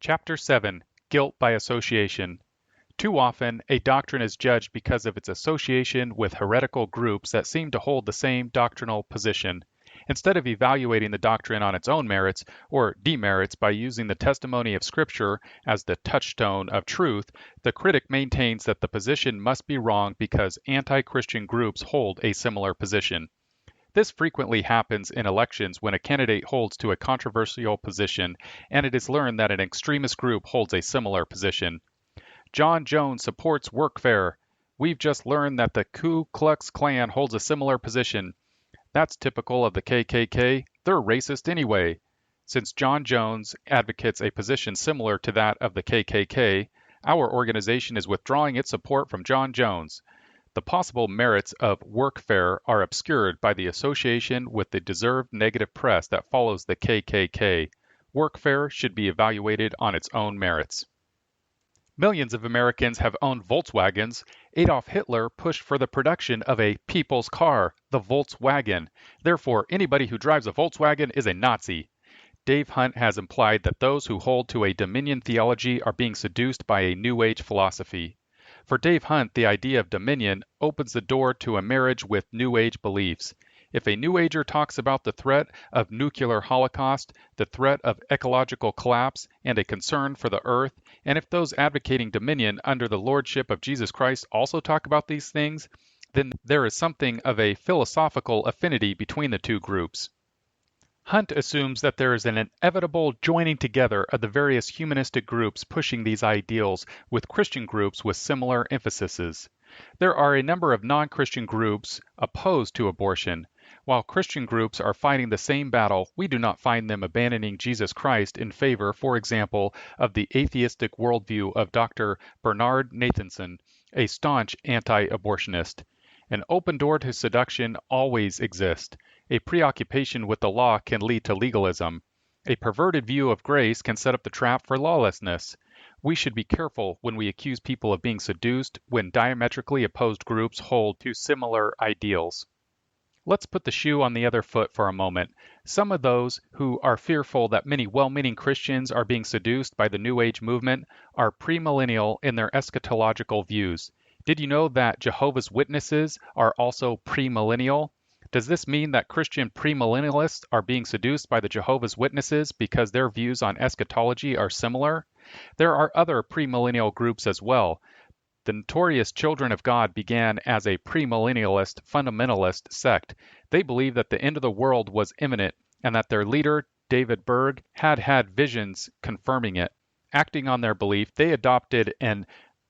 Chapter 7: Guilt by Association. Too often, a doctrine is judged because of its association with heretical groups that seem to hold the same doctrinal position. Instead of evaluating the doctrine on its own merits or demerits by using the testimony of Scripture as the touchstone of truth, the critic maintains that the position must be wrong because anti-Christian groups hold a similar position. This frequently happens in elections when a candidate holds to a controversial position and it is learned that an extremist group holds a similar position. John Jones supports workfare. We've just learned that the Ku Klux Klan holds a similar position. That's typical of the KKK. They're racist anyway. Since John Jones advocates a position similar to that of the KKK, our organization is withdrawing its support from John Jones. The possible merits of workfare are obscured by the association with the deserved negative press that follows the KKK. Workfare should be evaluated on its own merits. Millions of Americans have owned Volkswagens. Adolf Hitler pushed for the production of a people's car, the Volkswagen. Therefore, anybody who drives a Volkswagen is a Nazi. Dave Hunt has implied that those who hold to a dominion theology are being seduced by a New Age philosophy. For Dave Hunt, the idea of dominion opens the door to a marriage with New Age beliefs. If a New Ager talks about the threat of nuclear holocaust, the threat of ecological collapse, and a concern for the earth, and if those advocating dominion under the lordship of Jesus Christ also talk about these things, then there is something of a philosophical affinity between the two groups. Hunt assumes that there is an inevitable joining together of the various humanistic groups pushing these ideals with Christian groups with similar emphases. There are a number of non-Christian groups opposed to abortion. While Christian groups are fighting the same battle, we do not find them abandoning Jesus Christ in favor, for example, of the atheistic worldview of Dr. Bernard Nathanson, a staunch anti-abortionist. An open door to seduction always exists. A preoccupation with the law can lead to legalism. A perverted view of grace can set up the trap for lawlessness. We should be careful when we accuse people of being seduced when diametrically opposed groups hold to similar ideals. Let's put the shoe on the other foot for a moment. Some of those who are fearful that many well-meaning Christians are being seduced by the New Age movement are premillennial in their eschatological views. Did you know that Jehovah's Witnesses are also premillennial? Does this mean that Christian premillennialists are being seduced by the Jehovah's Witnesses because their views on eschatology are similar? There are other premillennial groups as well. The notorious Children of God began as a premillennialist fundamentalist sect. They believed that the end of the world was imminent and that their leader, David Berg, had visions confirming it. Acting on their belief, they adopted an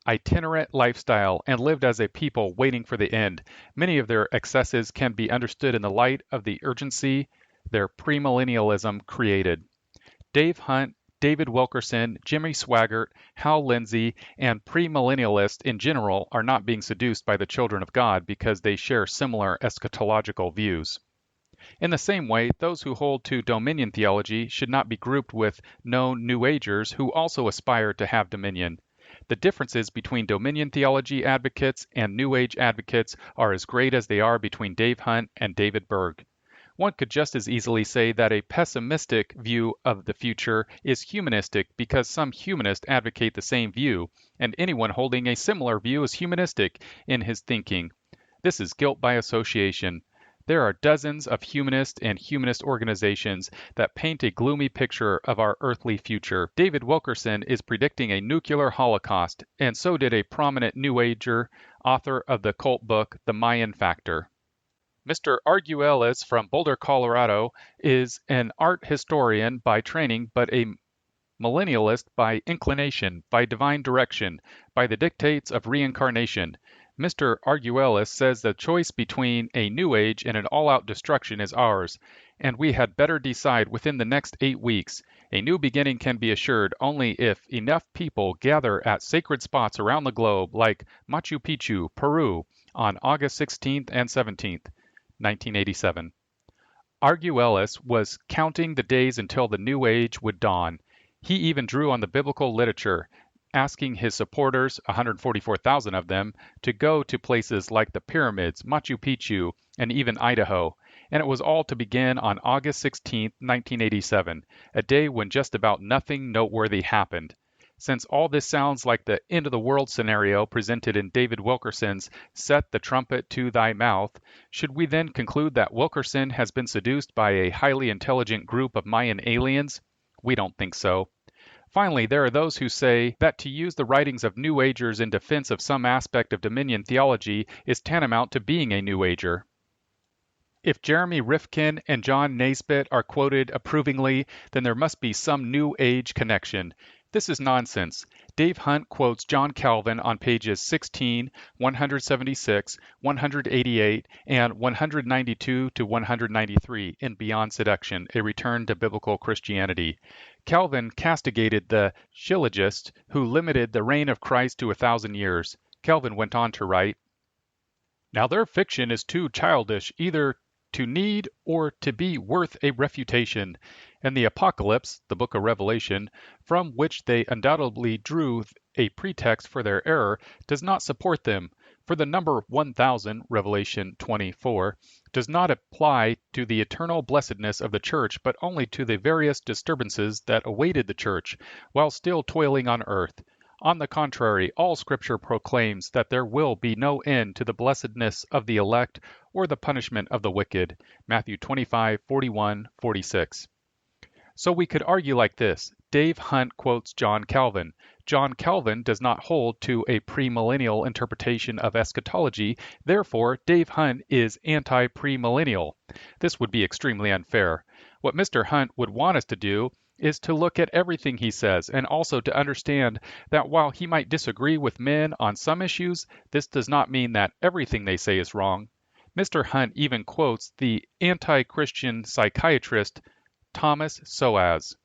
itinerant lifestyle and lived as a people waiting for the end. Many of their excesses can be understood in the light of the urgency their premillennialism created. Dave Hunt, David Wilkerson, Jimmy Swaggart, Hal Lindsey, and premillennialists in general are not being seduced by the Children of God because they share similar eschatological views. In the same way, those who hold to dominion theology should not be grouped with known New Agers who also aspire to have dominion. The differences between dominion theology advocates and New Age advocates are as great as they are between Dave Hunt and David Berg. One could just as easily say that a pessimistic view of the future is humanistic because some humanists advocate the same view, and anyone holding a similar view is humanistic in his thinking. This is guilt by association. There are dozens of humanist and humanist organizations that paint a gloomy picture of our earthly future. David Wilkerson is predicting a nuclear holocaust, and so did a prominent New Ager, author of the cult book, The Mayan Factor. Mr. Arguelles from Boulder, Colorado, is an art historian by training, but a millennialist by inclination, by divine direction, by the dictates of reincarnation. Mr. Arguelles says the choice between a new age and an all-out destruction is ours, and we had better decide within the next 8 weeks. A new beginning can be assured only if enough people gather at sacred spots around the globe like Machu Picchu, Peru, on August 16th and 17th, 1987. Arguelles was counting the days until the new age would dawn. He even drew on the biblical literature, asking his supporters, 144,000 of them, to go to places like the pyramids, Machu Picchu, and even Idaho. and it was all to begin on August 16, 1987, a day when just about nothing noteworthy happened. Since all this sounds like the end of the world scenario presented in David Wilkerson's Set the Trumpet to Thy Mouth, should we then conclude that Wilkerson has been seduced by a highly intelligent group of Mayan aliens? We don't think so. Finally, there are those who say that to use the writings of New Agers in defense of some aspect of Dominion theology is tantamount to being a New Ager. If Jeremy Rifkin and John Naisbitt are quoted approvingly, then there must be some New Age connection. This is nonsense. Dave Hunt quotes John Calvin on pages 16, 176, 188, and 192 to 193 in Beyond Seduction, A Return to Biblical Christianity. Calvin castigated the Shillogists who limited the reign of Christ to 1,000 years. Calvin went on to write, "Now their fiction is too childish either to need or to be worth a refutation, and the Apocalypse, the book of Revelation, from which they undoubtedly drew a pretext for their error, does not support them, for the number 1,000, Revelation 24, does not apply to the eternal blessedness of the church, but only to the various disturbances that awaited the church, while still toiling on earth. On the contrary, all Scripture proclaims that there will be no end to the blessedness of the elect or the punishment of the wicked." Matthew 25, 41, 46. So we could argue like this. Dave Hunt quotes John Calvin. John Calvin does not hold to a premillennial interpretation of eschatology, therefore Dave Hunt is anti-premillennial. This would be extremely unfair. What Mr. Hunt would want us to do is to look at everything he says and also to understand that while he might disagree with men on some issues, this does not mean that everything they say is wrong. Mr. Hunt even quotes the anti-Christian psychiatrist Thomas Soaz.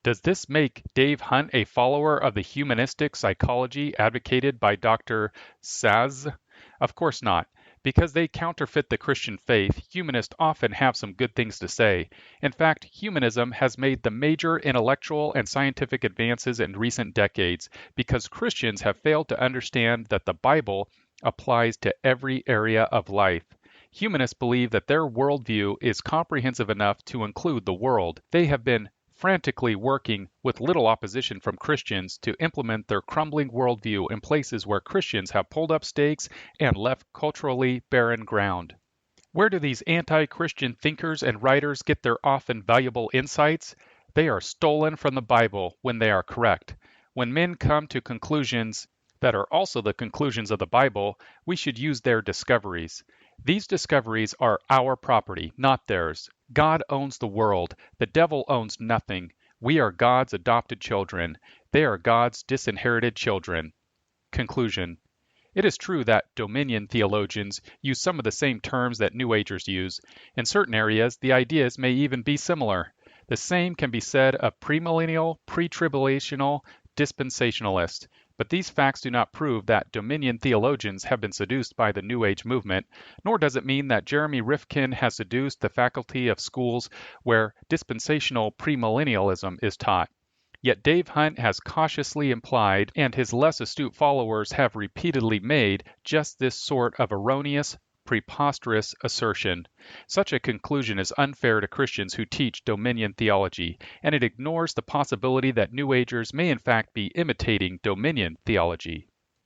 Does this make Dave Hunt a follower of the humanistic psychology advocated by Dr. Saz? Of course not. Because they counterfeit the Christian faith, humanists often have some good things to say. In fact, humanism has made the major intellectual and scientific advances in recent decades because Christians have failed to understand that the Bible applies to every area of life. Humanists believe that their worldview is comprehensive enough to include the world. They have been frantically working with little opposition from Christians to implement their crumbling worldview in places where Christians have pulled up stakes and left culturally barren ground. Where do these anti-Christian thinkers and writers get their often valuable insights? They are stolen from the Bible when they are correct. When men come to conclusions that are also the conclusions of the Bible, we should use their discoveries. These discoveries are our property, not theirs. God owns the world. The devil owns nothing. We are God's adopted children. They are God's disinherited children. Conclusion. It is true that Dominion theologians use some of the same terms that New Agers use. In certain areas, the ideas may even be similar. The same can be said of premillennial, pre-tribulational, dispensationalists. But these facts do not prove that Dominion theologians have been seduced by the New Age movement, nor does it mean that Jeremy Rifkin has seduced the faculty of schools where dispensational premillennialism is taught. Yet Dave Hunt has cautiously implied, and his less astute followers have repeatedly made, just this sort of erroneous, preposterous assertion. Such a conclusion is unfair to Christians who teach Dominion theology, and it ignores the possibility that New Agers may in fact be imitating Dominion theology.